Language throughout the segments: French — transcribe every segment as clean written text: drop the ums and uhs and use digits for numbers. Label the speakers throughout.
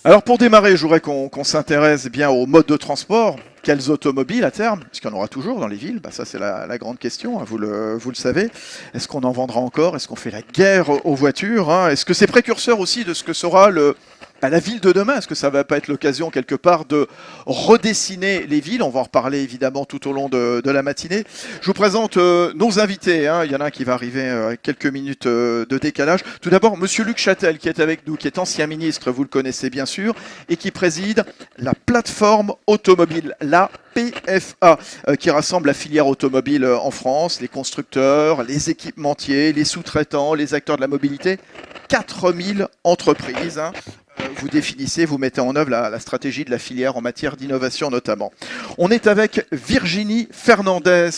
Speaker 1: Alors pour démarrer, je voudrais qu'on s'intéresse bien au mode de transport. Quels automobiles à terme? Est-ce qu'il y en aura toujours dans les villes? Ça c'est la grande question, hein, vous le savez. Est-ce qu'on en vendra encore? Est-ce qu'on fait la guerre aux voitures, hein? Est-ce que c'est précurseur aussi de ce que sera la ville de demain? Est-ce que ça va pas être l'occasion quelque part de redessiner les villes? On va en reparler évidemment tout au long de la matinée. Je vous présente nos invités, hein. Il y en a un qui va arriver avec quelques minutes de décalage. Tout d'abord, Monsieur Luc Châtel qui est avec nous, qui est ancien ministre, vous le connaissez bien sûr, et qui préside la plateforme automobile, la PFA, qui rassemble la filière automobile en France, les constructeurs, les équipementiers, les sous-traitants, les acteurs de la mobilité, 4000 entreprises, hein. Vous définissez, vous mettez en œuvre la stratégie de la filière en matière d'innovation notamment. On est avec Virginie Fernandez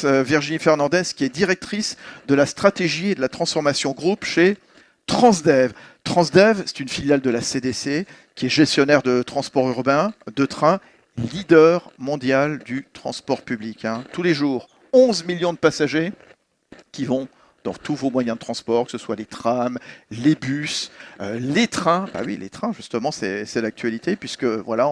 Speaker 1: qui est directrice de la stratégie et de la transformation groupe chez Transdev. Transdev, c'est une filiale de la CDC qui est gestionnaire de transport urbain, de train, leader mondial du transport public, hein. Tous les jours, 11 millions de passagers qui vont dans tous vos moyens de transport, que ce soit les trams, les bus, les trains. Bah oui, les trains, justement, c'est l'actualité, puisque voilà,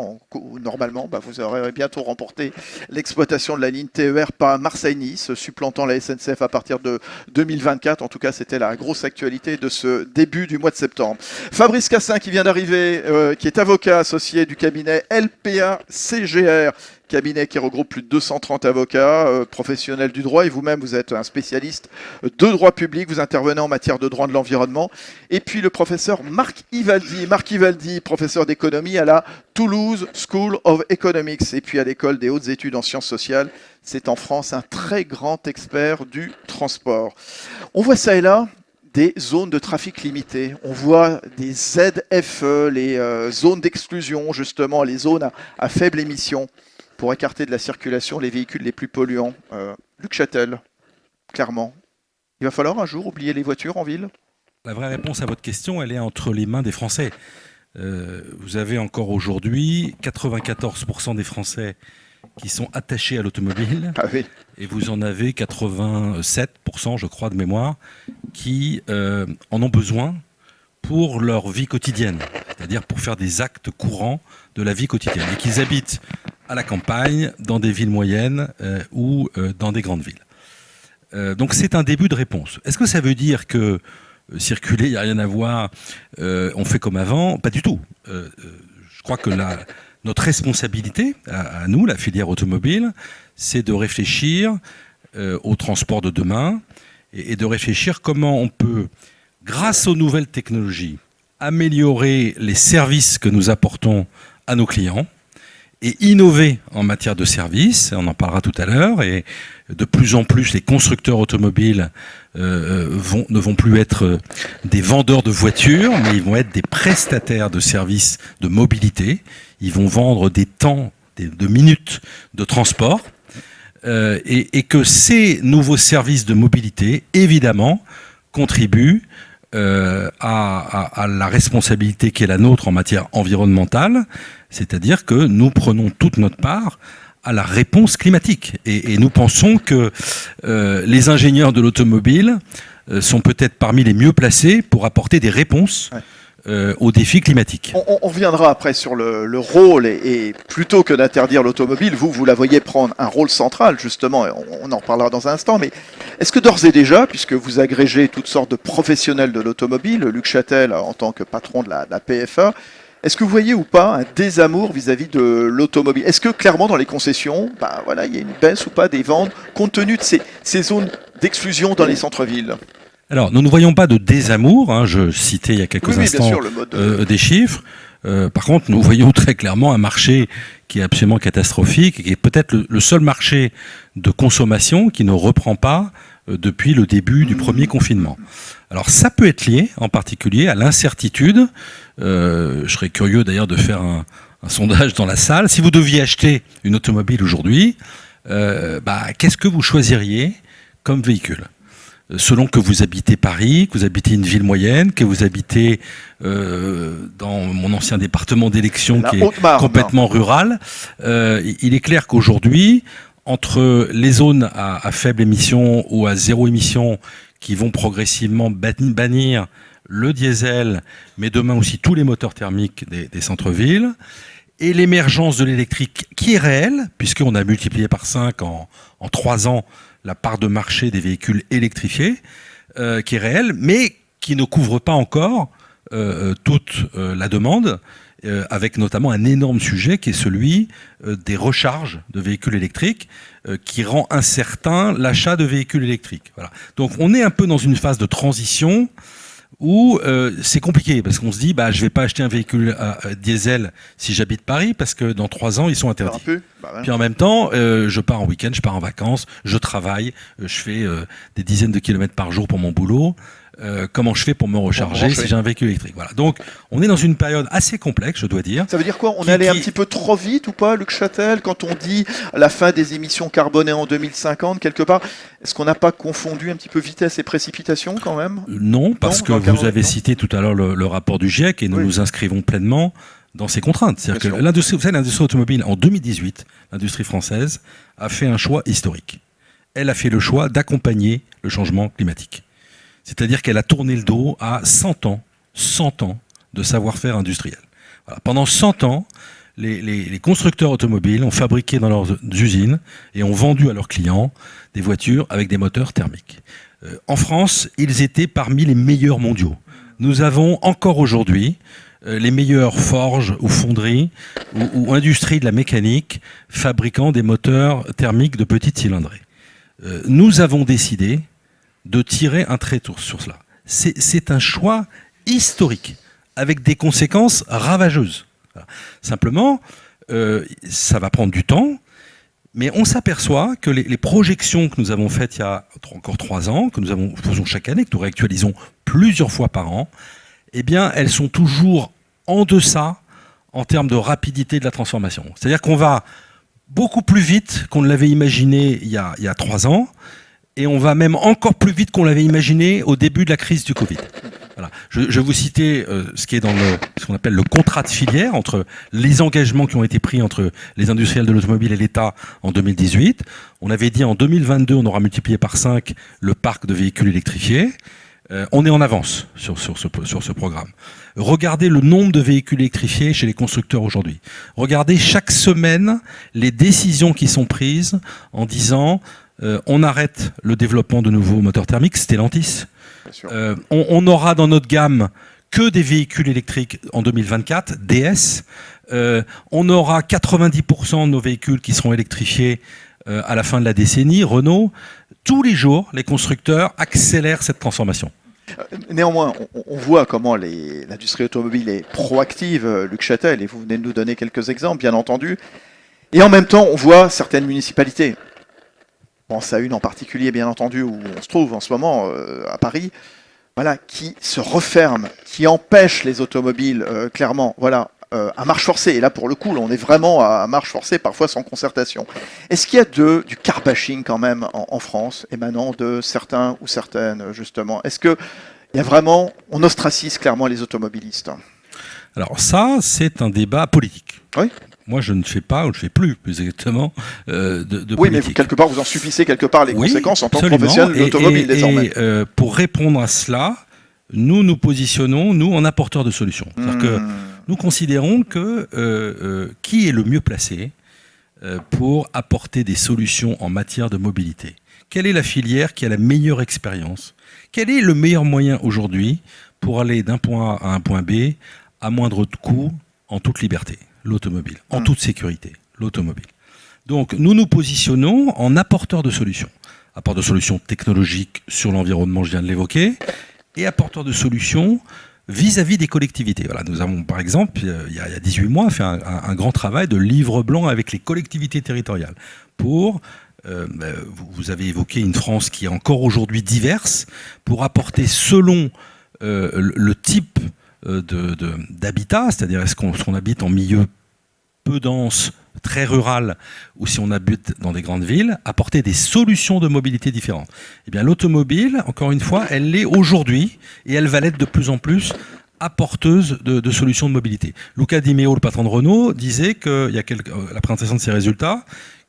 Speaker 1: normalement, vous aurez bientôt remporté l'exploitation de la ligne TER par Marseille-Nice, supplantant la SNCF à partir de 2024. En tout cas, c'était la grosse actualité de ce début du mois de septembre. Fabrice Cassin, qui vient d'arriver, qui est avocat associé du cabinet LPA CGR, cabinet qui regroupe plus de 230 avocats, professionnels du droit, et vous-même, vous êtes un spécialiste de droit public, vous intervenez en matière de droit de l'environnement. Et puis le professeur Marc Ivaldi, professeur d'économie à la Toulouse School of Economics, et puis à l'école des hautes études en sciences sociales. C'est en France un très grand expert du transport. On voit ça et là des zones de trafic limité. On voit des ZFE, les zones d'exclusion, justement, les zones à faible émission, pour écarter de la circulation les véhicules les plus polluants. Luc Châtel, clairement, il va falloir un jour oublier les voitures en ville?
Speaker 2: La vraie réponse à votre question, elle est entre les mains des Français. Vous avez encore aujourd'hui 94% des Français qui sont attachés à l'automobile.
Speaker 1: Ah oui.
Speaker 2: Et vous en avez 87%, je crois, de mémoire, qui en ont besoin pour leur vie quotidienne, c'est-à-dire pour faire des actes courants de la vie quotidienne, et qu'ils habitent à la campagne, dans des villes moyennes ou dans des grandes villes. Donc c'est un début de réponse. Est-ce que ça veut dire que circuler, il n'y a rien à voir, on fait comme avant? Pas du tout. Je crois que notre responsabilité, à nous, la filière automobile, c'est de réfléchir au transport de demain et de réfléchir comment on peut, grâce aux nouvelles technologies, améliorer les services que nous apportons à nos clients et innover en matière de services. On en parlera tout à l'heure. Et de plus en plus, les constructeurs automobiles ne vont plus être des vendeurs de voitures, mais ils vont être des prestataires de services de mobilité. Ils vont vendre des temps, de minutes de transport. Et que ces nouveaux services de mobilité, évidemment, contribuent à la responsabilité qui est la nôtre en matière environnementale, c'est-à-dire que nous prenons toute notre part à la réponse climatique. Et nous pensons que les ingénieurs de l'automobile sont peut-être parmi les mieux placés pour apporter des réponses aux défis climatiques.
Speaker 1: On reviendra après sur le rôle, et plutôt que d'interdire l'automobile, vous la voyez prendre un rôle central, justement, et on en reparlera dans un instant, mais est-ce que d'ores et déjà, puisque vous agrégez toutes sortes de professionnels de l'automobile, Luc Châtel en tant que patron de la PFA, est-ce que vous voyez ou pas un désamour vis-à-vis de l'automobile? Est-ce que clairement dans les concessions, il y a une baisse ou pas des ventes, compte tenu de ces zones d'exclusion dans les centres-villes?
Speaker 2: Alors, nous ne voyons pas de désamour, hein. Je citais il y a quelques instants sûr, des chiffres. Par contre, nous voyons très clairement un marché qui est absolument catastrophique, et qui est peut-être le seul marché de consommation qui ne reprend pas depuis le début du premier confinement. Alors, ça peut être lié en particulier à l'incertitude. Je serais curieux d'ailleurs de faire un sondage dans la salle. Si vous deviez acheter une automobile aujourd'hui, qu'est-ce que vous choisiriez comme véhicule ? Selon que vous habitez Paris, que vous habitez une ville moyenne, que vous habitez dans mon ancien département d'élection qui est complètement rural, il est clair qu'aujourd'hui, entre les zones à faible émission ou à zéro émission qui vont progressivement bannir le diesel, mais demain aussi tous les moteurs thermiques des centres-villes, et l'émergence de l'électrique qui est réelle, puisqu'on a multiplié par 5 en 3 ans la part de marché des véhicules électrifiés, qui est réelle, mais qui ne couvre pas encore toute la demande, avec notamment un énorme sujet qui est celui des recharges de véhicules électriques, qui rend incertain l'achat de véhicules électriques. Voilà. Donc on est un peu dans une phase de transition où c'est compliqué, parce qu'on se dit je ne vais pas acheter un véhicule diesel si j'habite Paris, parce que dans 3 ans, ils sont interdits. Puis en même temps, je pars en week-end, je pars en vacances, je travaille, je fais des dizaines de kilomètres par jour pour mon boulot. Comment je fais pour me recharger si j'ai un véhicule électrique. Voilà. Donc, on est dans une période assez complexe, je dois dire.
Speaker 1: Ça veut dire quoi? On est allé un petit peu trop vite ou pas, Luc Châtel, quand on dit la fin des émissions carbonées en 2050, quelque part? Est-ce qu'on n'a pas confondu un petit peu vitesse et précipitation quand même?
Speaker 2: Non, parce que vous avez cité tout à l'heure le rapport du GIEC et nous nous inscrivons pleinement dans ces contraintes. C'est-à-dire que l'industrie automobile, en 2018, l'industrie française a fait un choix historique. Elle a fait le choix d'accompagner le changement climatique. C'est-à-dire qu'elle a tourné le dos à 100 ans de savoir-faire industriel. Voilà. Pendant 100 ans, les constructeurs automobiles ont fabriqué dans leurs usines et ont vendu à leurs clients des voitures avec des moteurs thermiques. En France, ils étaient parmi les meilleurs mondiaux. Nous avons encore aujourd'hui les meilleures forges ou fonderies ou industries de la mécanique fabriquant des moteurs thermiques de petite cylindrée. Nous avons décidé de tirer un trait sur cela. C'est un choix historique, avec des conséquences ravageuses. Voilà. Simplement, ça va prendre du temps, mais on s'aperçoit que les projections que nous avons faites il y a encore 3 ans, que nous faisons chaque année, que nous réactualisons plusieurs fois par an, eh bien, elles sont toujours en deçà en termes de rapidité de la transformation. C'est-à-dire qu'on va beaucoup plus vite qu'on ne l'avait imaginé il y a 3 ans, et on va même encore plus vite qu'on l'avait imaginé au début de la crise du Covid. Voilà. Je vais vous citer ce qui est dans ce qu'on appelle le contrat de filière, entre les engagements qui ont été pris entre les industriels de l'automobile et l'État en 2018. On avait dit en 2022, on aura multiplié par 5 le parc de véhicules électrifiés. On est en avance sur ce programme. Regardez le nombre de véhicules électrifiés chez les constructeurs aujourd'hui. Regardez chaque semaine les décisions qui sont prises en disant on arrête le développement de nouveaux moteurs thermiques, Stellantis. On aura dans notre gamme que des véhicules électriques en 2024, DS. On aura 90% de nos véhicules qui seront électrifiés à la fin de la décennie, Renault. Tous les jours, les constructeurs accélèrent cette transformation.
Speaker 1: Néanmoins, on voit comment l'industrie automobile est proactive, Luc Châtel, et vous venez de nous donner quelques exemples, bien entendu. Et en même temps, on voit certaines municipalités. Je pense à une en particulier, bien entendu, où on se trouve en ce moment, à Paris, voilà, qui se referme, qui empêche les automobiles, clairement, voilà, à marche forcée. Et là, pour le coup, on est vraiment à marche forcée, parfois sans concertation. Est-ce qu'il y a du car bashing quand même en France, émanant de certains ou certaines, justement? Est-ce qu'il y a vraiment, on ostracise clairement les automobilistes?
Speaker 2: Alors ça, c'est un débat politique.
Speaker 1: Oui.
Speaker 2: Moi, je ne fais pas, ou je ne fais plus exactement, de
Speaker 1: oui,
Speaker 2: politique.
Speaker 1: mais quelque part, vous en subissez quelque part les conséquences en tant que professionnel de l'automobile désormais.
Speaker 2: Et pour répondre à cela, nous nous positionnons, nous, en apporteurs de solutions. C'est-à-dire que nous considérons que qui est le mieux placé pour apporter des solutions en matière de mobilité? Quelle est la filière qui a la meilleure expérience? Quel est le meilleur moyen aujourd'hui pour aller d'un point A à un point B à moindre coût, en toute liberté? L'automobile, en toute sécurité, l'automobile. Donc nous nous positionnons en apporteurs de solutions. Apporteurs de solutions technologiques sur l'environnement, je viens de l'évoquer, et apporteurs de solutions vis-à-vis des collectivités. Voilà, nous avons par exemple, il y a 18 mois, fait un grand travail de livre blanc avec les collectivités territoriales pour... vous avez évoqué une France qui est encore aujourd'hui diverse, pour apporter selon le type d'habitat, c'est-à-dire est-ce qu'on habite en milieu peu dense, très rural, ou si on habite dans des grandes villes, apporter des solutions de mobilité différentes. Eh bien, l'automobile, encore une fois, elle l'est aujourd'hui, et elle va l'être de plus en plus apporteuse de solutions de mobilité. Luca Di Meo, le patron de Renault, disait qu'il y a la présentation de ses résultats,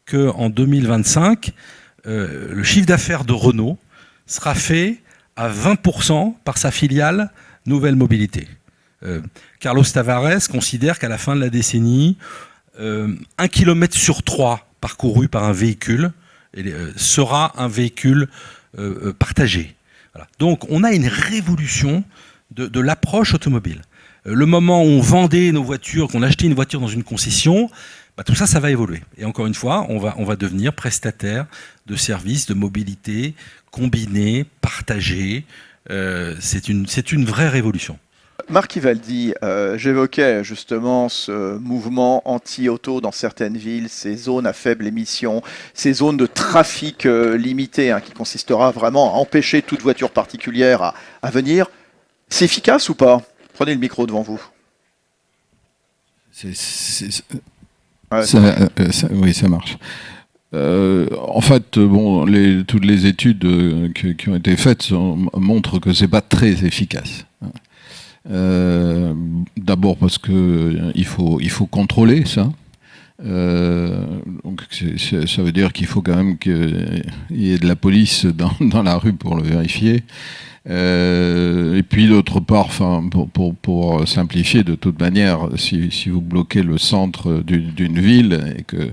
Speaker 2: qu'en 2025, le chiffre d'affaires de Renault sera fait à 20% par sa filiale nouvelle mobilité. Carlos Tavares considère qu'à la fin de la décennie, 1 kilomètre sur 3 parcouru par un véhicule sera un véhicule partagé. Voilà. Donc on a une révolution de l'approche automobile. Le moment où on vendait nos voitures, qu'on achetait une voiture dans une concession, tout ça, ça va évoluer. Et encore une fois, on va devenir prestataire de services de mobilité combinés, partagés. C'est une vraie révolution.
Speaker 1: Marc Ivaldi, j'évoquais justement ce mouvement anti-auto dans certaines villes, ces zones à faible émission, ces zones de trafic limité, qui consistera vraiment à empêcher toute voiture particulière à venir. C'est efficace ou pas? Prenez le micro devant vous.
Speaker 3: Oui, ça marche. En fait, toutes les études qui ont été faites montrent que c'est pas très efficace. D'abord parce que il faut contrôler ça. Donc ça veut dire qu'il faut quand même qu'il y ait de la police dans la rue pour le vérifier. Et puis d'autre part, pour simplifier, de toute manière, si vous bloquez le centre d'une ville et que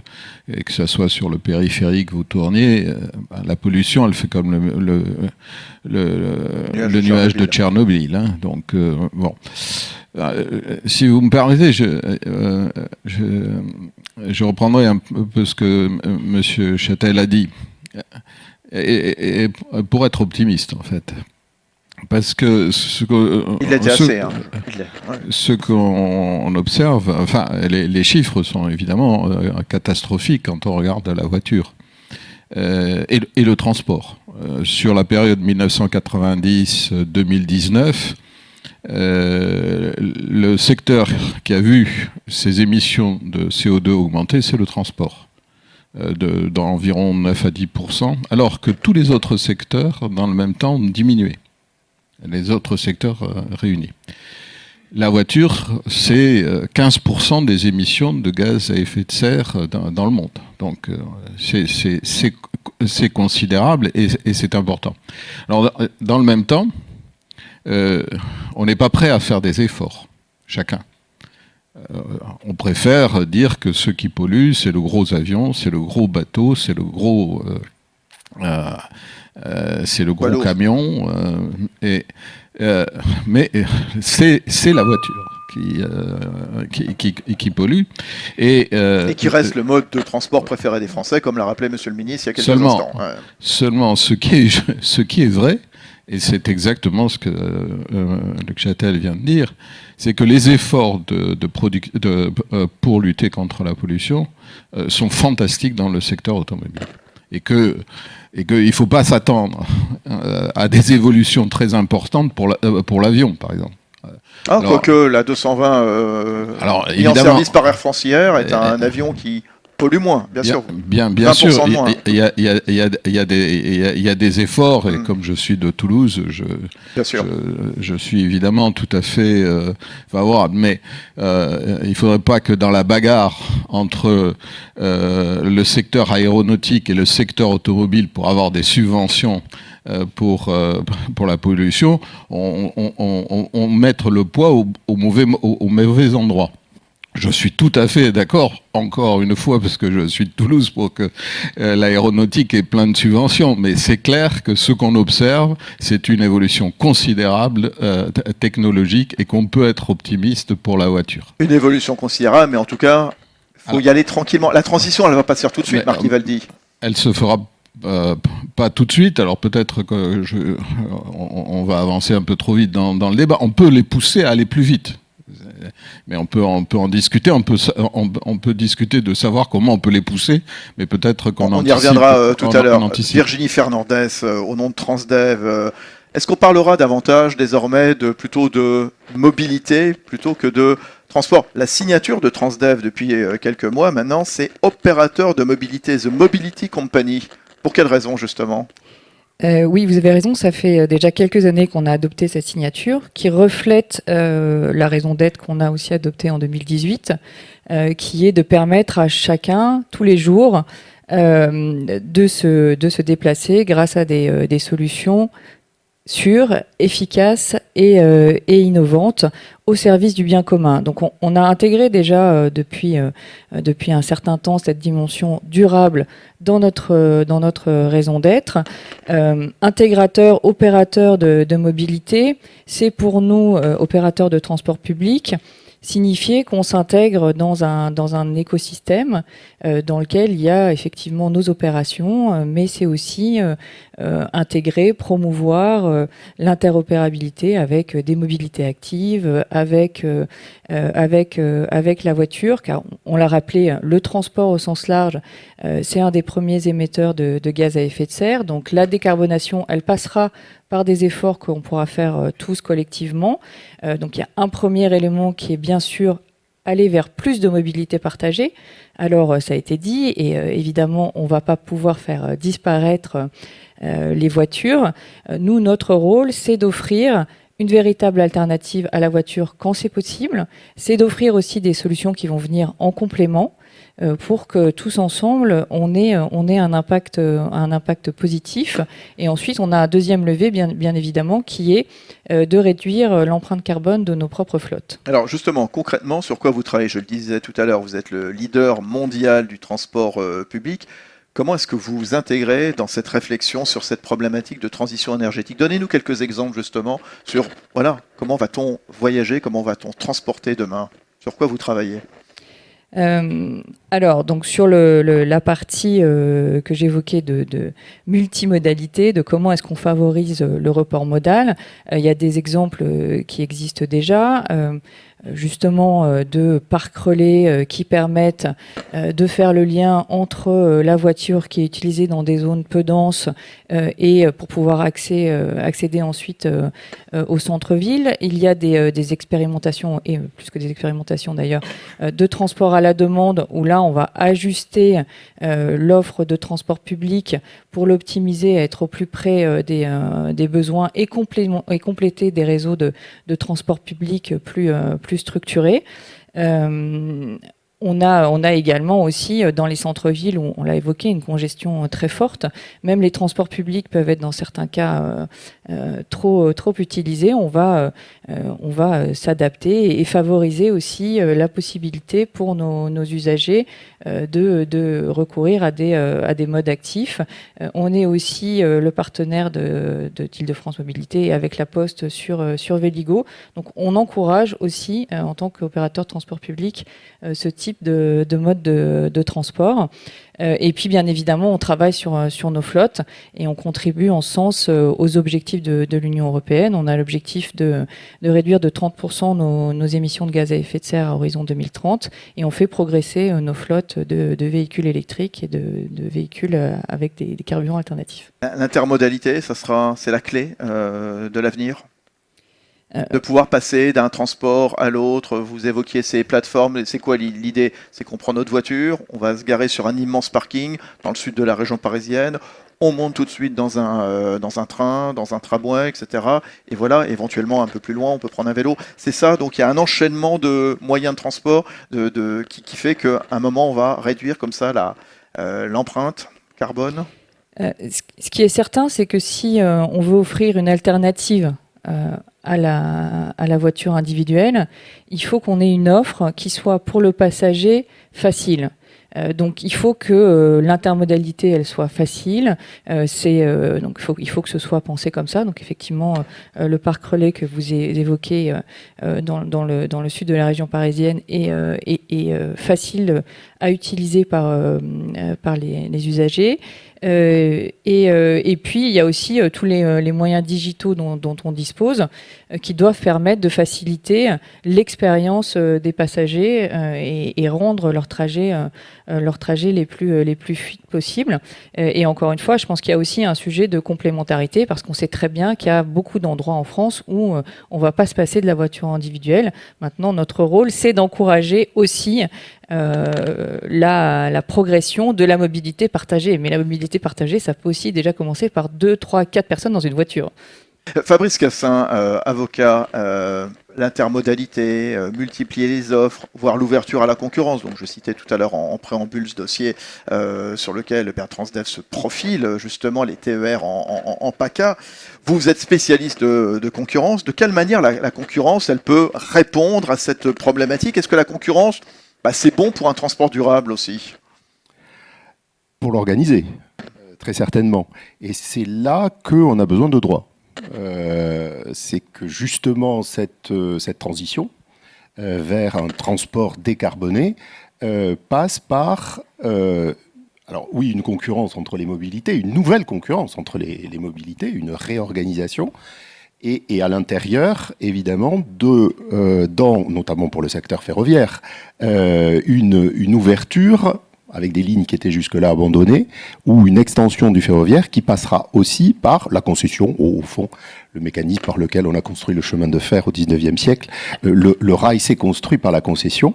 Speaker 3: ça soit sur le périphérique, vous tourniez, la pollution, elle fait comme le nuage de Tchernobyl. Donc bon. Si vous me permettez, je reprendrai un peu ce que M. Châtel a dit, et pour être optimiste en fait. Parce que ce qu'on observe, les chiffres sont évidemment catastrophiques quand on regarde la voiture et le transport. Sur la période 1990-2019, le secteur qui a vu ses émissions de CO2 augmenter, c'est le transport, d'environ 9 à 10%, alors que tous les autres secteurs, dans le même temps, ont diminué. Les autres secteurs réunis. La voiture, c'est 15% des émissions de gaz à effet de serre dans le monde. Donc c'est considérable et c'est important. Alors dans le même temps, on n'est pas prêt à faire des efforts, chacun. On préfère dire que ce qui pollue, c'est le gros avion, c'est le gros bateau, c'est le gros... c'est le gros camion, mais c'est la voiture qui pollue. Et
Speaker 1: qui reste le mode de transport préféré des Français, comme l'a rappelé Monsieur le Ministre il y a quelques instants.
Speaker 3: Seulement, ce qui est vrai, et c'est exactement ce que Luc Châtel vient de dire, c'est que les efforts pour lutter contre la pollution sont fantastiques dans le secteur automobile. Et qu'il ne faut pas s'attendre à des évolutions très importantes pour l'avion, par exemple.
Speaker 1: Quoique la 220 mis en service par Air France hier est un avion qui pollue moins, bien sûr.
Speaker 3: Bien sûr, il y a des efforts, et comme je suis de Toulouse, je suis évidemment tout à fait favorable. Mais il ne faudrait pas que dans la bagarre entre le secteur aéronautique et le secteur automobile pour avoir des subventions pour la pollution, on mette le poids au mauvais endroit. Je suis tout à fait d'accord, encore une fois, parce que je suis de Toulouse, pour que l'aéronautique ait plein de subventions. Mais c'est clair que ce qu'on observe, c'est une évolution considérable technologique et qu'on peut être optimiste pour la voiture.
Speaker 1: Une évolution considérable, mais en tout cas, il faut y aller tranquillement. La transition, elle ne va pas se faire tout de suite, Marc Ivaldi.
Speaker 3: Elle se fera pas tout de suite. Alors peut-être que on va avancer un peu trop vite dans le débat. On peut les pousser à aller plus vite. Mais on peut en discuter, on peut discuter de savoir comment on peut les pousser, mais peut-être qu'on
Speaker 1: y reviendra tout à l'heure. Virginie Fernandez, au nom de Transdev, est-ce qu'on parlera davantage désormais plutôt de mobilité plutôt que de transport? La signature de Transdev depuis quelques mois maintenant, c'est opérateur de mobilité, The Mobility Company. Pour quelle raison justement ?
Speaker 4: Oui, vous avez raison, ça fait déjà quelques années qu'on a adopté cette signature qui reflète la raison d'être qu'on a aussi adoptée en 2018, qui est de permettre à chacun, tous les jours, de se déplacer grâce à des solutions sûre, efficace et innovante au service du bien commun. Donc on a intégré déjà depuis un certain temps cette dimension durable dans notre raison d'être. Intégrateur, opérateur de mobilité, c'est pour nous, opérateurs de transport public, signifier qu'on s'intègre dans un écosystème dans lequel il y a effectivement nos opérations, mais c'est aussi intégrer, promouvoir l'interopérabilité avec des mobilités actives, avec la voiture, car on l'a rappelé, le transport au sens large, c'est un des premiers émetteurs de gaz à effet de serre. Donc la décarbonation, elle passera par des efforts qu'on pourra faire tous collectivement. Donc il y a un premier élément qui est bien sûr aller vers plus de mobilité partagée. Alors ça a été dit, et évidemment on ne va pas pouvoir faire disparaître les voitures. Nous, notre rôle, c'est d'offrir une véritable alternative à la voiture quand c'est possible. C'est d'offrir aussi des solutions qui vont venir en complément pour que tous ensemble, on ait un impact positif. Et ensuite, on a un deuxième levier, bien évidemment, qui est de réduire l'empreinte carbone de nos propres flottes.
Speaker 1: Alors justement, concrètement, sur quoi vous travaillez? Je le disais tout à l'heure, vous êtes le leader mondial du transport public. Comment est-ce que vous vous intégrez dans cette réflexion sur cette problématique de transition énergétique? Donnez-nous quelques exemples justement sur comment va-t-on voyager, comment va-t-on transporter demain? Sur quoi vous travaillez?
Speaker 4: Alors, donc sur la partie que j'évoquais de multimodalité, de comment est-ce qu'on favorise le report modal, il y a des exemples qui existent déjà. Justement de parcs relais qui permettent de faire le lien entre la voiture qui est utilisée dans des zones peu denses et pour pouvoir accéder ensuite au centre-ville. Il y a des expérimentations, et plus que des expérimentations d'ailleurs, de transport à la demande, où là on va ajuster l'offre de transport public pour l'optimiser, être au plus près des besoins et compléter des réseaux de transport public plus structurés. On a également aussi dans les centres-villes, où on l'a évoqué, une congestion très forte. Même les transports publics peuvent être dans certains cas trop utilisés. On va s'adapter et favoriser aussi la possibilité pour nos usagers de recourir à des modes actifs. On est aussi le partenaire d'Île-de-France Mobilité et avec la Poste sur Véligo. Donc on encourage aussi en tant qu'opérateur de transport public ce type de mode de transport. Et puis, bien évidemment, on travaille sur nos flottes et on contribue en ce sens aux objectifs de l'Union européenne. On a l'objectif de réduire de 30% nos émissions de gaz à effet de serre à horizon 2030 et on fait progresser nos flottes de véhicules électriques et de véhicules avec des carburants alternatifs.
Speaker 1: L'intermodalité, c'est la clé de l'avenir? De pouvoir passer d'un transport à l'autre. Vous évoquiez ces plateformes. C'est quoi l'idée? C'est qu'on prend notre voiture, on va se garer sur un immense parking dans le sud de la région parisienne, on monte tout de suite dans un train, dans un tramway, etc. Et voilà, éventuellement un peu plus loin, on peut prendre un vélo. C'est ça, donc il y a un enchaînement de moyens de transport qui fait qu'à un moment, on va réduire comme ça l'empreinte carbone.
Speaker 4: Ce qui est certain, c'est que si on veut offrir une alternative à la voiture individuelle, il faut qu'on ait une offre qui soit pour le passager facile. Donc il faut que l'intermodalité elle soit facile. Donc il faut que ce soit pensé comme ça. Donc effectivement le parc relais que vous évoquez dans le sud de la région parisienne est facile à utiliser par les usagers. Et puis il y a aussi tous les moyens digitaux dont on dispose qui doivent permettre de faciliter l'expérience des passagers et rendre leurs trajets les plus fluides possibles. Et encore une fois, je pense qu'il y a aussi un sujet de complémentarité parce qu'on sait très bien qu'il y a beaucoup d'endroits en France où on ne va pas se passer de la voiture individuelle. Maintenant, notre rôle, c'est d'encourager aussi la progression de la mobilité partagée. Mais la mobilité partagée, ça peut aussi déjà commencer par 2, 3, 4 personnes dans une voiture.
Speaker 1: Fabrice Cassin, avocat, l'intermodalité, multiplier les offres, voire l'ouverture à la concurrence. Donc je citais tout à l'heure en préambule ce dossier sur lequel Transdev se profile, justement les TER en PACA. Vous êtes spécialiste de concurrence. De quelle manière la concurrence, elle peut répondre à cette problématique? Est-ce que la concurrence, c'est bon pour un transport durable aussi?
Speaker 5: Pour l'organiser, très certainement. Et c'est là qu'on a besoin de droit. C'est que justement cette transition vers un transport décarboné passe par, alors oui, une concurrence entre les mobilités, une nouvelle concurrence entre les mobilités, une réorganisation, et à l'intérieur, évidemment, notamment pour le secteur ferroviaire, une ouverture avec des lignes qui étaient jusque-là abandonnées, ou une extension du ferroviaire qui passera aussi par la concession, au fond, le mécanisme par lequel on a construit le chemin de fer au 19e siècle. Le rail s'est construit par la concession,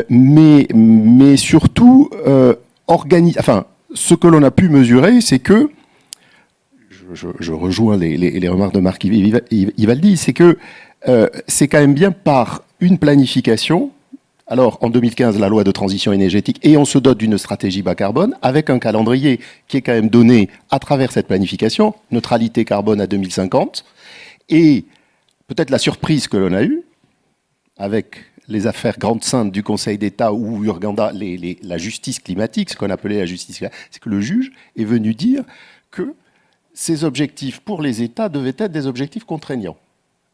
Speaker 5: mais surtout, ce que l'on a pu mesurer, c'est que, je rejoins les remarques de Marc Ivaldi, c'est que c'est quand même bien par une planification. Alors, en 2015, la loi de transition énergétique, et on se dote d'une stratégie bas carbone, avec un calendrier qui est quand même donné à travers cette planification, neutralité carbone à 2050, et peut-être la surprise que l'on a eue, avec les affaires grandes saintes du Conseil d'État ou Urgenda, la justice climatique, ce qu'on appelait la justice climatique, c'est que le juge est venu dire que ces objectifs pour les États devaient être des objectifs contraignants.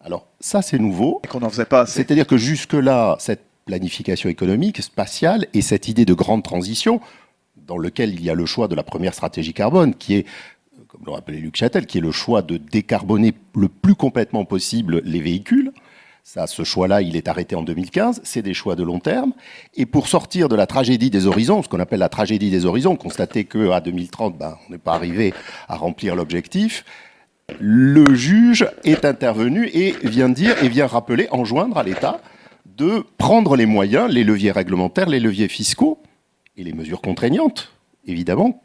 Speaker 5: Alors, ça, c'est nouveau.
Speaker 1: Et qu'on n'en faisait pas assez.
Speaker 5: C'est-à-dire que jusque-là, cette planification économique, spatiale, et cette idée de grande transition, dans lequel il y a le choix de la première stratégie carbone, qui est, comme le rappelait Luc Châtel, qui est le choix de décarboner le plus complètement possible les véhicules. Ça, ce choix-là, il est arrêté en 2015. C'est des choix de long terme. Et pour sortir de la tragédie des horizons, ce qu'on appelle la tragédie des horizons, constater qu'à 2030, on n'est pas arrivé à remplir l'objectif, le juge est intervenu et vient rappeler, enjoindre à l'État de prendre les moyens, les leviers réglementaires, les leviers fiscaux et les mesures contraignantes, évidemment.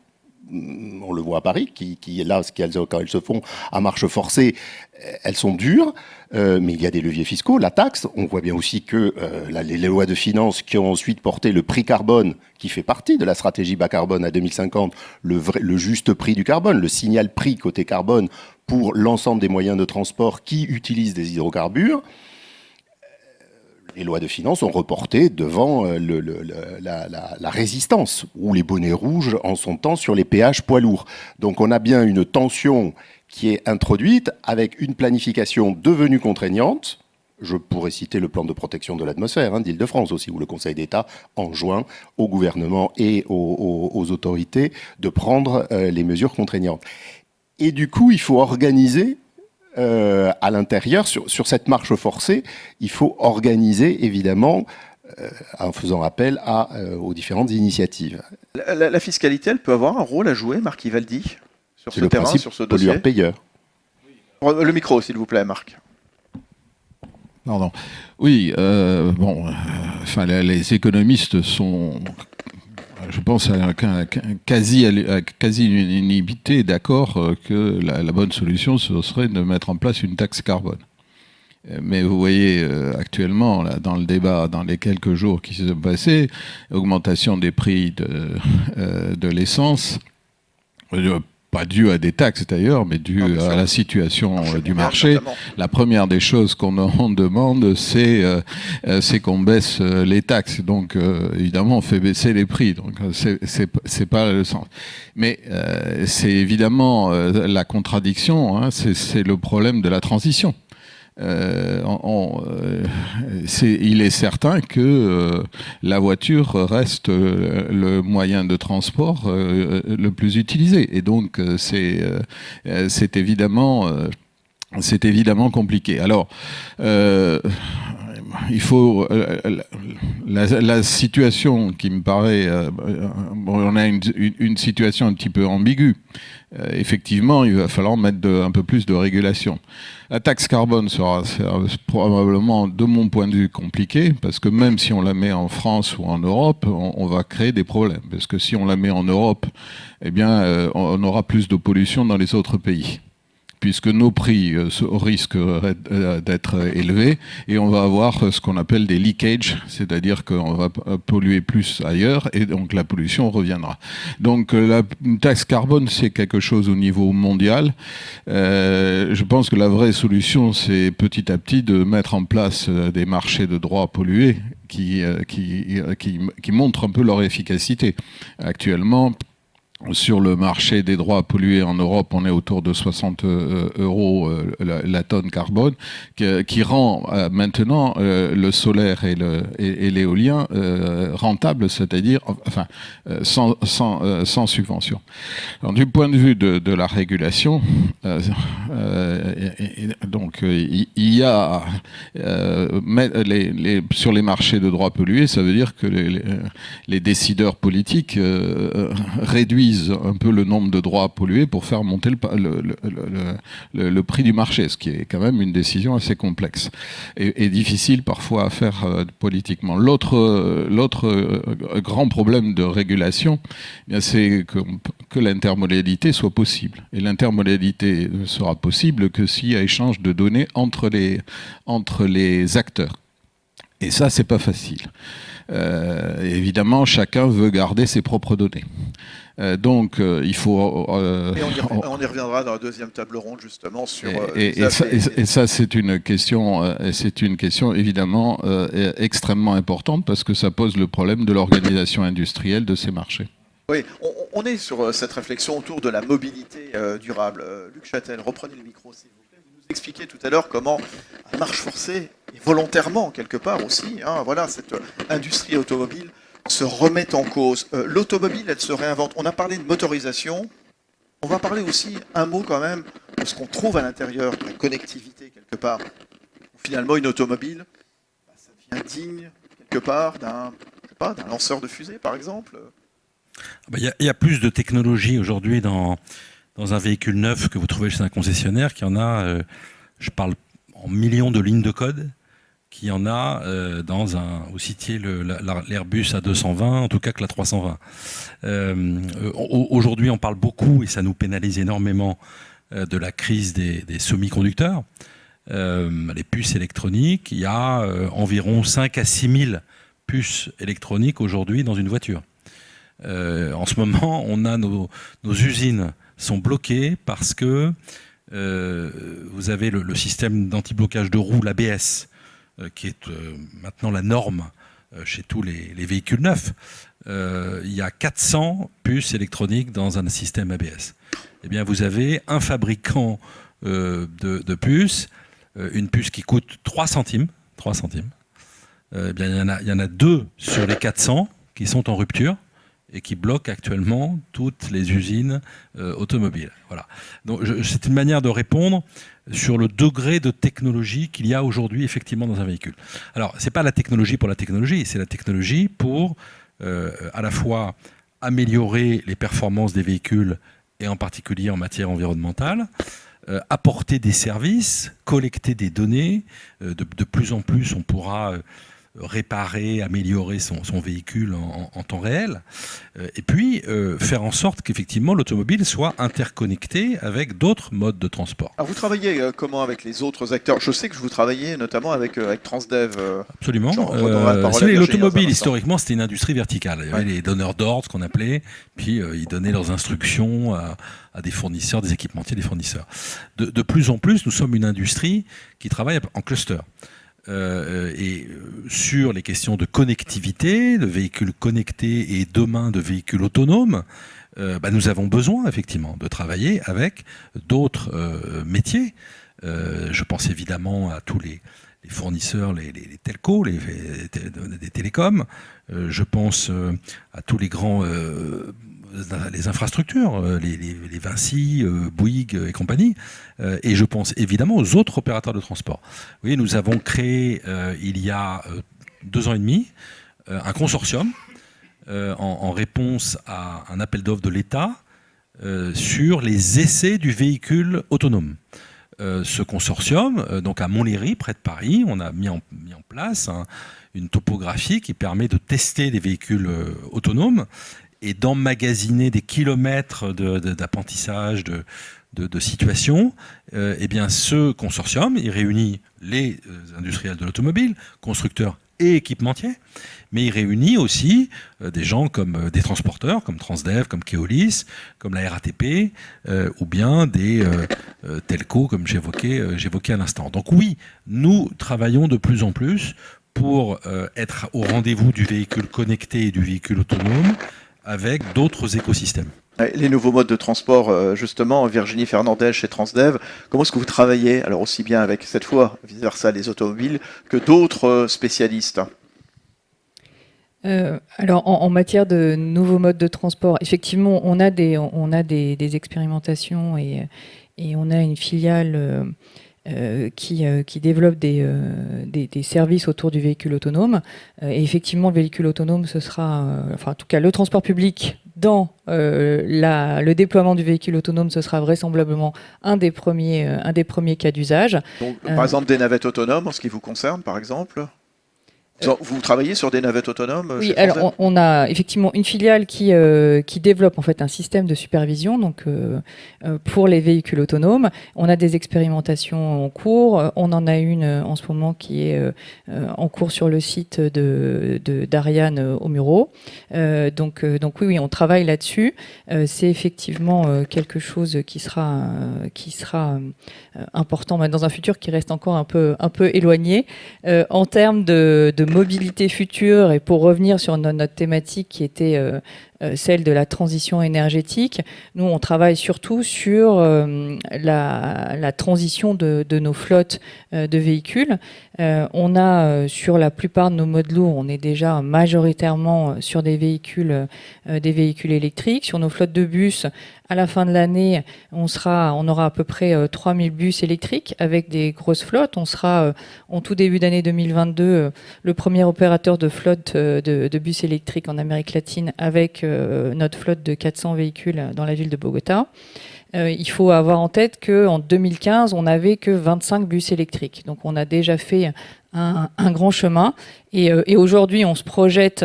Speaker 5: On le voit à Paris, quand elles se font à marche forcée, elles sont dures, mais il y a des leviers fiscaux, la taxe. On voit bien aussi que les lois de finances qui ont ensuite porté le prix carbone, qui fait partie de la stratégie bas carbone à 2050, le juste prix du carbone, le signal prix côté carbone pour l'ensemble des moyens de transport qui utilisent des hydrocarbures. Les lois de finances ont reporté devant la résistance, ou les bonnets rouges en son temps sur les péages poids lourds. Donc on a bien une tension qui est introduite avec une planification devenue contraignante. Je pourrais citer le plan de protection de l'atmosphère d'Île-de-France aussi, où le Conseil d'État enjoint au gouvernement et aux autorités de prendre les mesures contraignantes. Et du coup, il faut organiser à l'intérieur, sur cette marche forcée, il faut organiser, évidemment, en faisant appel aux différentes initiatives.
Speaker 1: La fiscalité, elle peut avoir un rôle à jouer, Marc Ivaldi, sur ce terrain, sur ce dossier.
Speaker 5: Pollueur-payeur.
Speaker 1: Le micro, s'il vous plaît, Marc.
Speaker 3: Pardon. Oui, les économistes sont... Je pense à quasi-unanimité d'accord que la bonne solution, ce serait de mettre en place une taxe carbone. Mais vous voyez actuellement, là, dans le débat, dans les quelques jours qui se sont passés, augmentation des prix de l'essence, pas dû à des taxes d'ailleurs, mais dû à la situation du marché. La première des choses qu'on demande, c'est qu'on baisse les taxes. Donc, évidemment, on fait baisser les prix. Donc, c'est pas le sens. Mais c'est évidemment la contradiction. C'est le problème de la transition. Il est certain que la voiture reste le moyen de transport le plus utilisé, et donc c'est évidemment compliqué. Alors il faut la situation qui me paraît on a une situation un petit peu ambiguë. Effectivement, il va falloir mettre un peu plus de régulation. La taxe carbone sera probablement, de mon point de vue, compliquée, parce que même si on la met en France ou en Europe, on va créer des problèmes. Parce que si on la met en Europe, eh bien, on aura plus de pollution dans les autres pays. puisque nos prix risquent d'être élevés et on va avoir ce qu'on appelle des leakages, c'est-à-dire qu'on va polluer plus ailleurs et donc la pollution reviendra. Donc la taxe carbone, c'est quelque chose au niveau mondial. Je pense que la vraie solution, c'est petit à petit de mettre en place des marchés de droits pollués qui montrent un peu leur efficacité. Actuellement, sur le marché des droits pollués en Europe, on est autour de 60 € la tonne carbone, qui rend maintenant le solaire et l'éolien rentable, c'est-à-dire sans subvention. Alors, du point de vue de la régulation, donc il y a sur les marchés de droits pollués, ça veut dire que les décideurs politiques réduisent un peu le nombre de droits pollués pour faire monter le prix du marché, ce qui est quand même une décision assez complexe et difficile parfois à faire politiquement. L'autre grand problème de régulation, c'est que l'intermodalité soit possible. Et l'intermodalité ne sera possible que s'il y a échange de données entre les acteurs. Et ça, c'est pas facile. Évidemment, chacun veut garder ses propres données. Donc, il faut...
Speaker 1: Et on y reviendra dans la deuxième table ronde, justement, sur...
Speaker 3: Et ça, c'est une question évidemment extrêmement importante parce que ça pose le problème de l'organisation industrielle de ces marchés.
Speaker 1: Oui, on est sur cette réflexion autour de la mobilité durable. Luc Châtel, reprenez le micro, s'il vous plaît. Vous nous expliquiez tout à l'heure comment, à marche forcée, et volontairement, quelque part aussi, voilà, cette industrie automobile se remet en cause. L'automobile, elle se réinvente. On a parlé de motorisation. On va parler aussi, un mot quand même, de ce qu'on trouve à l'intérieur, de la connectivité, quelque part. Finalement, une automobile, ça devient digne, quelque part, d'un lanceur de fusée, par exemple.
Speaker 2: Il y a plus de technologie aujourd'hui dans un véhicule neuf que vous trouvez chez un concessionnaire qu'il y en a, je parle en millions de lignes de code, qu'il y en a vous citiez l'Airbus A220, en tout cas que la 320. Aujourd'hui, on parle beaucoup, et ça nous pénalise énormément, de la crise des semi-conducteurs. Les puces électroniques, il y a environ 5 à 6 000 puces électroniques aujourd'hui dans une voiture. En ce moment, on a nos usines sont bloquées parce que vous avez le système d'anti-blocage de roues, l'ABS, qui est maintenant la norme chez tous les véhicules neufs. Il y a 400 puces électroniques dans un système ABS. Eh bien, vous avez un fabricant de puces, une puce qui coûte 3 centimes. Eh bien, il y en a 2 sur les 400 qui sont en rupture et qui bloquent actuellement toutes les usines automobiles. Voilà. Donc, c'est une manière de répondre sur le degré de technologie qu'il y a aujourd'hui effectivement dans un véhicule. Alors, c'est pas la technologie pour la technologie, c'est la technologie pour à la fois améliorer les performances des véhicules et en particulier en matière environnementale, apporter des services, collecter des données. De plus en plus, on pourra réparer, améliorer son véhicule en temps réel, et puis faire en sorte qu'effectivement l'automobile soit interconnectée avec d'autres modes de transport.
Speaker 1: Alors vous travaillez comment avec les autres acteurs? Je sais que vous travaillez notamment avec Transdev.
Speaker 2: Absolument. L'automobile, historiquement, c'était une industrie verticale. Il y avait les donneurs d'ordre, ce qu'on appelait, puis ils donnaient leurs instructions à des fournisseurs, des équipementiers, des fournisseurs. De plus en plus, nous sommes une industrie qui travaille en cluster. Et sur les questions de connectivité, de véhicules connectés et demain de véhicules autonomes, nous avons besoin effectivement de travailler avec d'autres métiers. Je pense évidemment à tous les fournisseurs, les telcos, des télécoms. Je pense à tous les grands... les infrastructures, les Vinci, Bouygues et compagnie, et je pense évidemment aux autres opérateurs de transport. Vous voyez, nous avons créé il y a 2 ans et demi un consortium en réponse à un appel d'offres de l'État sur les essais du véhicule autonome. Ce consortium, donc à Montlhéry, près de Paris, on a mis en place une topographie qui permet de tester des véhicules autonomes et d'emmagasiner des kilomètres d'apprentissage, de situation, eh bien, ce consortium, il réunit les industriels de l'automobile, constructeurs et équipementiers, mais il réunit aussi des gens comme des transporteurs, comme Transdev, comme Keolis, comme la RATP, ou bien des telcos, comme j'évoquais à l'instant. Donc oui, nous travaillons de plus en plus pour être au rendez-vous du véhicule connecté et du véhicule autonome avec d'autres écosystèmes.
Speaker 1: Les nouveaux modes de transport, justement, Virginie Fernandez chez Transdev, comment est-ce que vous travaillez, alors aussi bien avec, cette fois, vice-versa, les automobiles, que d'autres spécialistes?
Speaker 4: Alors, en matière de nouveaux modes de transport, effectivement, on a des expérimentations et on a une filiale qui développe des services autour du véhicule autonome. Et effectivement, le véhicule autonome, ce sera, enfin, en tout cas, le transport public dans le déploiement du véhicule autonome, ce sera vraisemblablement un des premiers cas d'usage.
Speaker 1: Donc, par exemple, des navettes autonomes, en ce qui vous concerne, par exemple? Vous travaillez sur des navettes autonomes?
Speaker 4: Oui, alors on a effectivement une filiale qui développe en fait un système de supervision donc pour les véhicules autonomes. On a des expérimentations en cours. On en a une en ce moment qui est en cours sur le site d'Ariane au Muro. Donc oui, on travaille là-dessus. C'est effectivement quelque chose qui sera important dans un futur qui reste encore un peu éloigné en termes de mobilité future, et pour revenir sur notre thématique qui était celle de la transition énergétique, nous on travaille surtout sur la transition de nos flottes de véhicules. On a sur la plupart de nos modes lourds, on est déjà majoritairement sur des véhicules électriques. Sur nos flottes de bus, à la fin de l'année, on aura à peu près 3000 bus électriques avec des grosses flottes. On sera en tout début d'année 2022 le premier opérateur de flotte de bus électriques en Amérique latine avec notre flotte de 400 véhicules dans la ville de Bogota. Il faut avoir en tête qu'en 2015, on n'avait que 25 bus électriques. Donc on a déjà fait un grand chemin. Et aujourd'hui, on se projette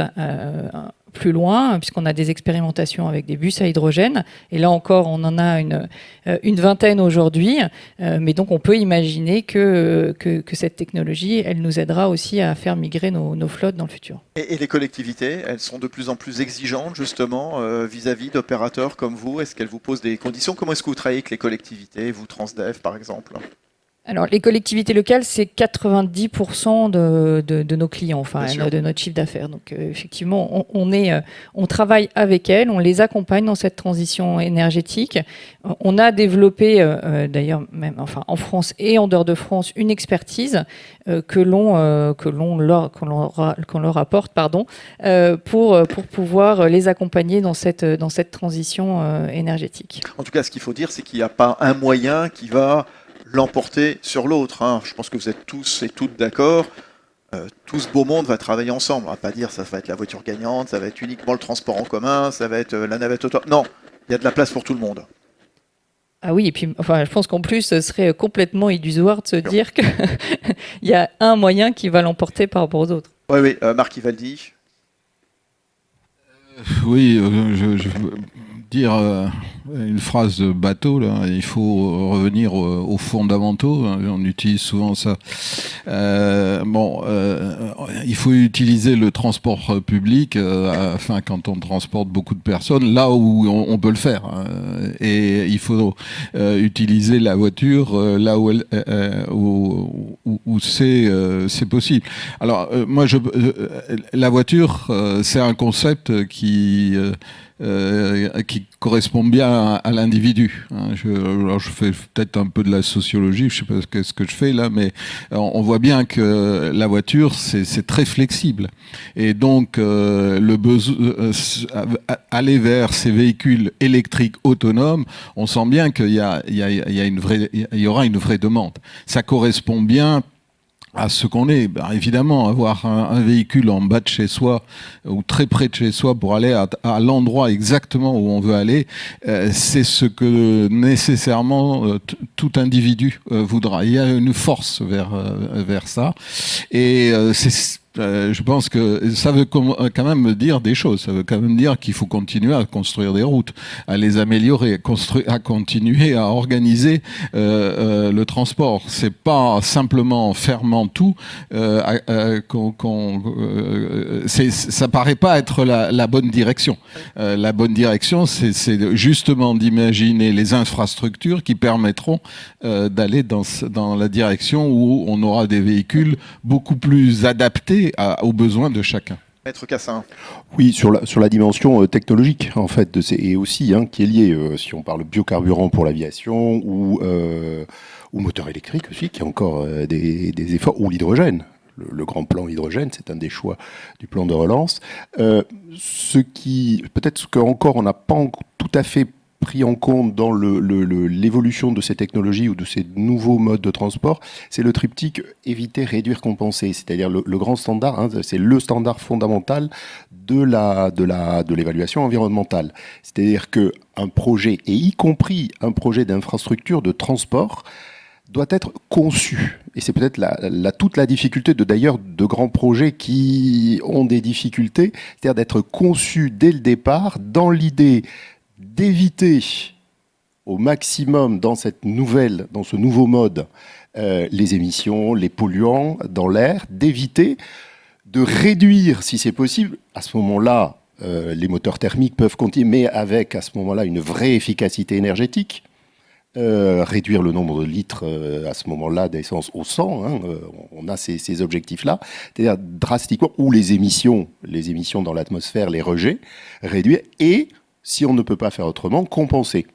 Speaker 4: plus loin, puisqu'on a des expérimentations avec des bus à hydrogène. Et là encore, on en a une vingtaine aujourd'hui. Mais donc, on peut imaginer que cette technologie, elle nous aidera aussi à faire migrer nos flottes dans le futur.
Speaker 1: Et les collectivités, elles sont de plus en plus exigeantes, justement, vis-à-vis d'opérateurs comme vous. Est-ce qu'elles vous posent des conditions? Comment est-ce que vous travaillez avec les collectivités, vous, Transdev, par exemple?
Speaker 4: Alors, les collectivités locales, c'est 90% de nos clients, enfin, de notre chiffre d'affaires. Donc, effectivement, on travaille avec elles, on les accompagne dans cette transition énergétique. On a développé, d'ailleurs, même, enfin, en France et en dehors de France, une expertise que l'on leur apporte, pour pouvoir les accompagner dans cette transition énergétique.
Speaker 1: En tout cas, ce qu'il faut dire, c'est qu'il n'y a pas un moyen qui va l'emporter sur l'autre. Je pense que vous êtes tous et toutes d'accord. Tout ce beau monde va travailler ensemble. On ne va pas dire ça va être la voiture gagnante, ça va être uniquement le transport en commun, ça va être la navette auto. Non, il y a de la place pour tout le monde.
Speaker 4: Ah oui, et puis enfin, je pense qu'en plus, ce serait complètement illusoire de se dire qu'il y a un moyen qui va l'emporter par rapport aux autres.
Speaker 1: Oui, Marc Ivaldi.
Speaker 3: Oui, je veux dire une phrase de bateau, là. Il faut revenir aux fondamentaux. On utilise souvent ça. Il faut utiliser le transport public, quand on transporte beaucoup de personnes, là où on peut le faire. Et il faut utiliser la voiture là où c'est possible. Alors, la voiture, c'est un concept qui correspond bien à l'individu. Je fais peut-être un peu de la sociologie, je ne sais pas ce que je fais là, mais on voit bien que la voiture, c'est très flexible. Et donc, aller vers ces véhicules électriques autonomes, on sent bien qu'il y aura une vraie demande. Ça correspond bien à ce qu'on est. Évidemment, avoir un véhicule en bas de chez soi ou très près de chez soi pour aller à l'endroit exactement où on veut aller, c'est ce que nécessairement tout individu voudra. Il y a une force vers ça, et Je pense que ça veut quand même dire des choses. Ça veut quand même dire qu'il faut continuer à construire des routes, à les améliorer, à continuer à organiser le transport. C'est pas simplement fermant tout. Ça paraît pas être la bonne direction. La bonne direction, c'est justement d'imaginer les infrastructures qui permettront d'aller dans la direction où on aura des véhicules beaucoup plus adaptés aux besoins de chacun.
Speaker 1: Maître Cassin.
Speaker 5: Oui, sur la dimension technologique, en fait, et aussi qui est liée, si on parle biocarburant pour l'aviation ou moteur électrique aussi, qui a encore des efforts, ou l'hydrogène. Le grand plan hydrogène, c'est un des choix du plan de relance. Peut-être qu'encore on n'a pas tout à fait pris en compte dans l'évolution de ces technologies ou de ces nouveaux modes de transport, c'est le triptyque éviter, réduire, compenser. C'est-à-dire le grand standard, c'est le standard fondamental de l'évaluation environnementale. C'est-à-dire qu'un projet, et y compris un projet d'infrastructure de transport, doit être conçu. Et c'est peut-être toute la difficulté d'ailleurs de grands projets qui ont des difficultés, c'est-à-dire d'être conçu dès le départ dans l'idée d'éviter au maximum dans ce nouveau mode les émissions, les polluants dans l'air, d'éviter de réduire si c'est possible. À ce moment-là, les moteurs thermiques peuvent continuer, mais avec à ce moment-là une vraie efficacité énergétique. Réduire le nombre de litres à ce moment-là d'essence au 100, on a ces objectifs-là, c'est-à-dire drastiquement, ou les émissions dans l'atmosphère, les rejets, réduire, et si on ne peut pas faire autrement, compenser.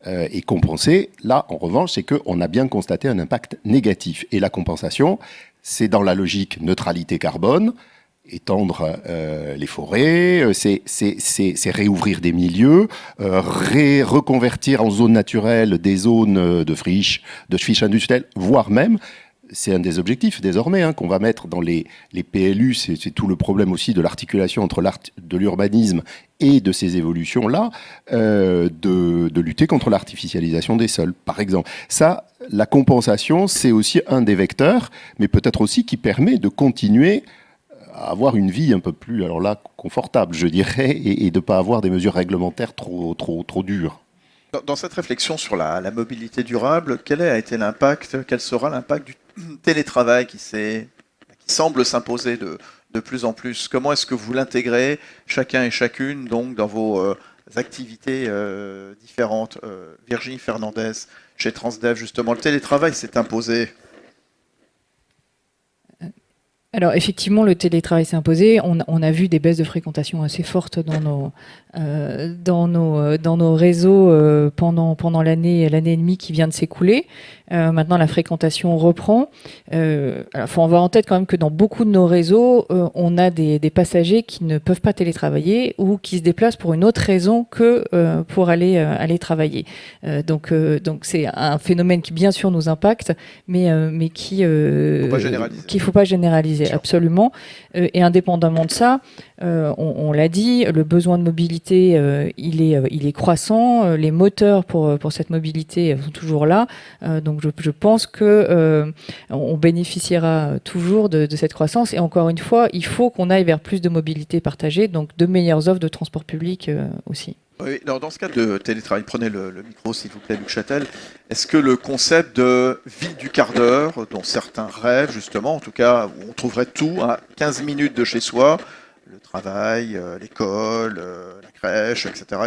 Speaker 5: Et compenser, là, en revanche, c'est qu'on a bien constaté un impact négatif. Et la compensation, c'est dans la logique neutralité carbone, étendre les forêts, c'est réouvrir des milieux, reconvertir en zones naturelles des zones de friches industrielles, voire même, c'est un des objectifs désormais qu'on va mettre dans les PLU, c'est tout le problème aussi de l'articulation entre de l'urbanisme et de ces évolutions-là, de lutter contre l'artificialisation des sols, par exemple. Ça, la compensation, c'est aussi un des vecteurs, mais peut-être aussi qui permet de continuer à avoir une vie un peu plus, alors là, confortable, je dirais, et de ne pas avoir des mesures réglementaires trop dures.
Speaker 1: Dans cette réflexion sur la mobilité durable, quel sera l'impact du télétravail qui semble s'imposer de plus en plus? Comment est-ce que vous l'intégrez, chacun et chacune, donc, dans vos activités différentes? Virginie Fernandez, chez Transdev, justement, le télétravail s'est imposé.
Speaker 4: Alors effectivement, le télétravail s'est imposé. On a vu des baisses de fréquentation assez fortes dans nos réseaux pendant l'année et demie qui vient de s'écouler. Maintenant, la fréquentation reprend. Alors, faut avoir en tête quand même que dans beaucoup de nos réseaux, on a des passagers qui ne peuvent pas télétravailler ou qui se déplacent pour une autre raison que pour aller travailler. Donc c'est un phénomène qui bien sûr nous impacte, mais qui qu'il faut pas généraliser. Absolument. Et indépendamment de ça, on l'a dit, le besoin de mobilité, il est croissant. Les moteurs pour cette mobilité sont toujours là. Donc je pense que on bénéficiera toujours de cette croissance. Et encore une fois, il faut qu'on aille vers plus de mobilité partagée, donc de meilleures offres de transport public aussi.
Speaker 1: Oui, alors dans ce cas de télétravail, prenez le micro s'il vous plaît, Luc Châtel. Est-ce que le concept de vie du quart d'heure, dont certains rêvent justement, en tout cas où on trouverait tout à 15 minutes de chez soi, le travail, l'école, la crèche, etc.,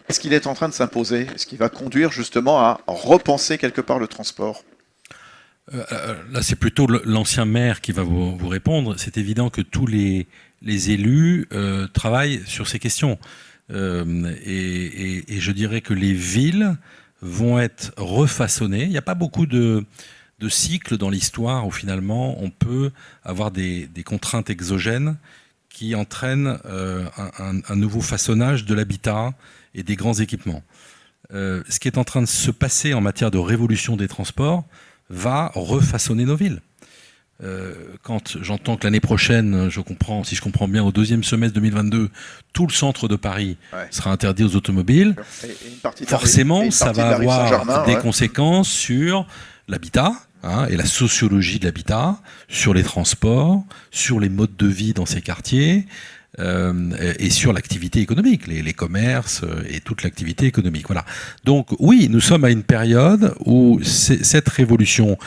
Speaker 1: est-ce qu'il est en train de s'imposer? Est-ce qu'il va conduire justement à repenser quelque part le transport?
Speaker 2: Là, c'est plutôt l'ancien maire qui va vous répondre. C'est évident que tous les élus travaillent sur ces questions. Et je dirais que les villes vont être refaçonnées. Il n'y a pas beaucoup de cycles dans l'histoire où finalement on peut avoir des contraintes exogènes qui entraînent un nouveau façonnage de l'habitat et des grands équipements. Ce qui est en train de se passer en matière de révolution des transports va refaçonner nos villes. Quand j'entends que l'année prochaine, si je comprends bien, au deuxième semestre 2022, tout le centre de Paris sera interdit aux automobiles, forcément, ça va avoir des conséquences sur l'habitat, et la sociologie de l'habitat, sur les transports, sur les modes de vie dans ces quartiers, et sur l'activité économique, les commerces et toute l'activité économique. Voilà. Donc oui, nous sommes à une période où cette révolution,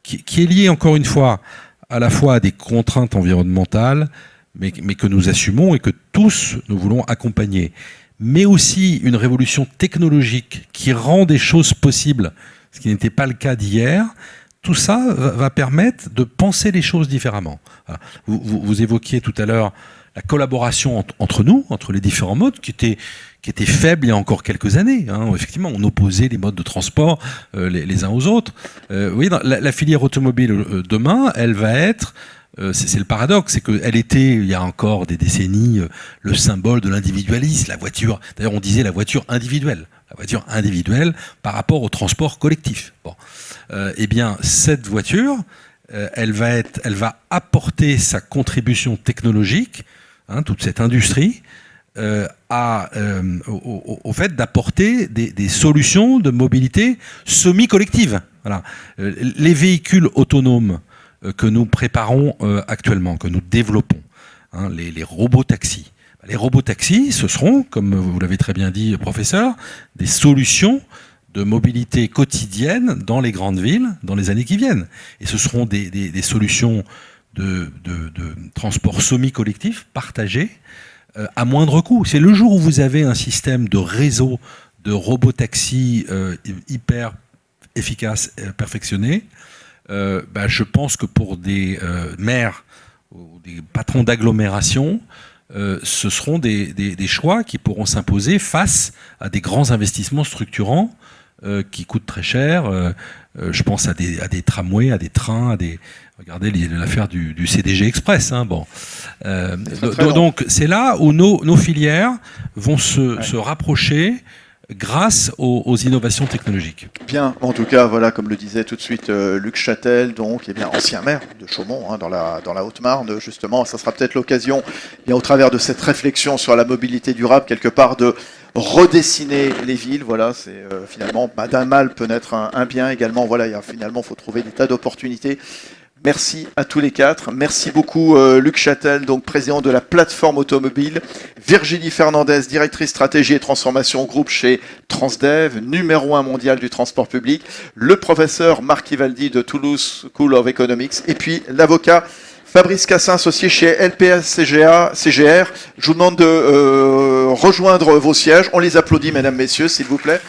Speaker 2: qui est liée encore une fois à la fois à des contraintes environnementales, mais que nous assumons et que tous nous voulons accompagner, mais aussi une révolution technologique qui rend des choses possibles, ce qui n'était pas le cas d'hier. Tout ça va permettre de penser les choses différemment. Voilà. Vous évoquiez tout à l'heure la collaboration entre nous, entre les différents modes, qui était faible il y a encore quelques années. Effectivement, on opposait les modes de transport les uns aux autres. Oui, la filière automobile demain, elle va être... c'est le paradoxe, c'est qu'elle était, il y a encore des décennies, le symbole de l'individualisme, la voiture. D'ailleurs, on disait la voiture individuelle. La voiture individuelle par rapport au transport collectif. Bon. Eh bien, cette voiture, elle va apporter sa contribution technologique, toute cette industrie, au fait d'apporter des solutions de mobilité semi-collective. Voilà. Les véhicules autonomes que nous préparons actuellement, que nous développons, les robotaxis. Les robotaxis, ce seront, comme vous l'avez très bien dit, professeur, des solutions de mobilité quotidienne dans les grandes villes dans les années qui viennent. Et ce seront des solutions de transport semi-collectif, partagé, à moindre coût. C'est le jour où vous avez un système de réseau de robotaxis hyper efficace, perfectionné. Je pense que pour des maires ou des patrons d'agglomération, ce seront des choix qui pourront s'imposer face à des grands investissements structurants qui coûtent très cher. Je pense à des tramways, à des trains, regardez l'affaire du CDG Express. Donc c'est là où nos filières vont se rapprocher grâce aux innovations technologiques.
Speaker 1: Bien, en tout cas, voilà, comme le disait tout de suite Luc Châtel, donc, ancien maire de Chaumont, dans la Haute-Marne, justement, ça sera peut-être l'occasion, au travers de cette réflexion sur la mobilité durable, quelque part, de redessiner les villes. Voilà, c'est finalement, d'un mal peut naître un bien également. Voilà, finalement, il faut trouver des tas d'opportunités. Merci à tous les quatre. Merci beaucoup Luc Châtel, donc président de la plateforme automobile. Virginie Fernandez, directrice stratégie et transformation groupe chez Transdev, numéro 1 mondial du transport public. Le professeur Marc Ivaldi de Toulouse School of Economics. Et puis l'avocat Fabrice Cassin, associé chez LPS CGR. Je vous demande de rejoindre vos sièges. On les applaudit, mesdames, messieurs, s'il vous plaît.